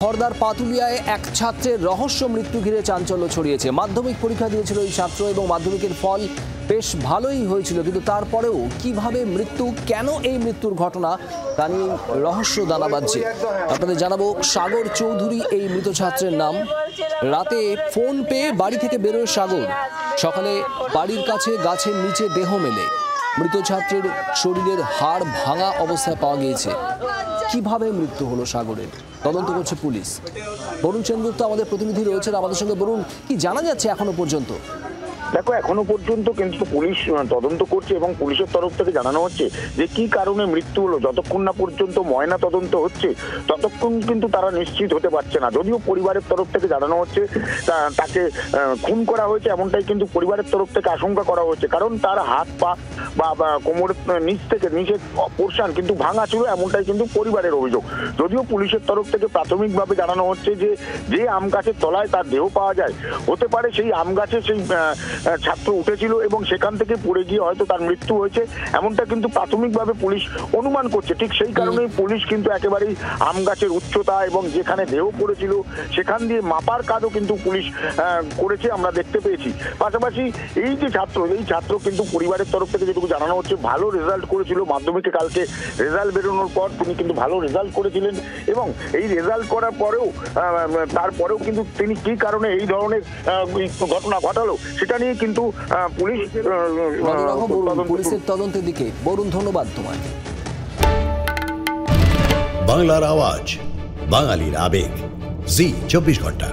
হরদার পাতুলিয়ায় এক ছাত্রের রহস্য মৃত্যু ঘিরে চাঞ্চল্য ছড়িয়েছে। মাধ্যমিক পরীক্ষা দিয়েছিল এই ছাত্র এবং মাধ্যমিকের ফল বেশ ভালোই হয়েছিল, কিন্তু তারপরেও কিভাবে মৃত্যু, কেন এই মৃত্যুর ঘটনা তা নিয়ে রহস্য দানা বাঁধছে। আপনাদের জানাবো, সাগর চৌধুরী এই মৃত ছাত্রের নাম। রাতে ফোন পেয়ে বাড়ি থেকে বেরোয় সাগর। সকালে বাড়ির কাছে গাছের নিচে দেহ মেলে। মৃত ছাত্রের শরীরের হাড় ভাঙা অবস্থায় পাওয়া গিয়েছে। কিভাবে মৃত্যু হলো সাগরের, তদন্ত করছে পুলিশ। বরুণ সেনগুপ্ত আমাদের প্রতিনিধি রয়েছেন আমাদের সঙ্গে। বরুণ, কি জানা যাচ্ছে এখনো পর্যন্ত? দেখো, এখনো পর্যন্ত কিন্তু পুলিশ তদন্ত করছে এবং পুলিশের তরফ থেকে জানানো হচ্ছে যে কি কারণে মৃত্যু হলো। যতক্ষণ না পর্যন্ত ময়না তদন্ত হচ্ছে ততক্ষণ কিন্তু তারা নিশ্চিত হতে পারছে না। যদিও পরিবারের তরফ থেকে জানানো হচ্ছে তাকে খুন করা হয়েছে, এমনটাই কিন্তু পরিবারের তরফ থেকে আশঙ্কা করা হচ্ছে। কারণ তার হাত পা বা কোমরের নিচ থেকে নিচের পোর্শন কিন্তু ভাঙা ছিল, এমনটাই কিন্তু পরিবারের অভিযোগ। যদিও পুলিশের তরফ থেকে প্রাথমিকভাবে জানানো হচ্ছে যে আম গাছের তলায় তার দেহ পাওয়া যায়, হতে পারে সেই আম গাছে সেই ছাত্র উঠেছিল এবং সেখান থেকে পড়ে গিয়ে হয়তো তার মৃত্যু হয়েছে, এমনটা কিন্তু প্রাথমিকভাবে পুলিশ অনুমান করছে। ঠিক সেই কারণেই পুলিশ কিন্তু একেবারেই আম গাছের উচ্চতা এবং যেখানে দেহ পড়েছিল সেখান দিয়ে মাপার কাজও কিন্তু পুলিশ করেছে, আমরা দেখতে পেয়েছি। পাশাপাশি এই ছাত্র কিন্তু পরিবারের তরফ থেকে যেটুকু জানানো হচ্ছে ভালো রেজাল্ট করেছিল মাধ্যমিকে। কালকে রেজাল্ট বেরোনোর পর তিনি কিন্তু ভালো রেজাল্ট করেছিলেন এবং এই রেজাল্ট করার পরেও তারপরেও কিন্তু তিনি কি কারণে এই ধরনের ঘটনা ঘটালো সেটা নিয়ে কিন্তু পুলিশের তদন্তের দিকে। বরুণ, ধন্যবাদ তোমাকে। বাংলার আওয়াজ, বাঙালির আবেগ, জি 24 ঘন্টা।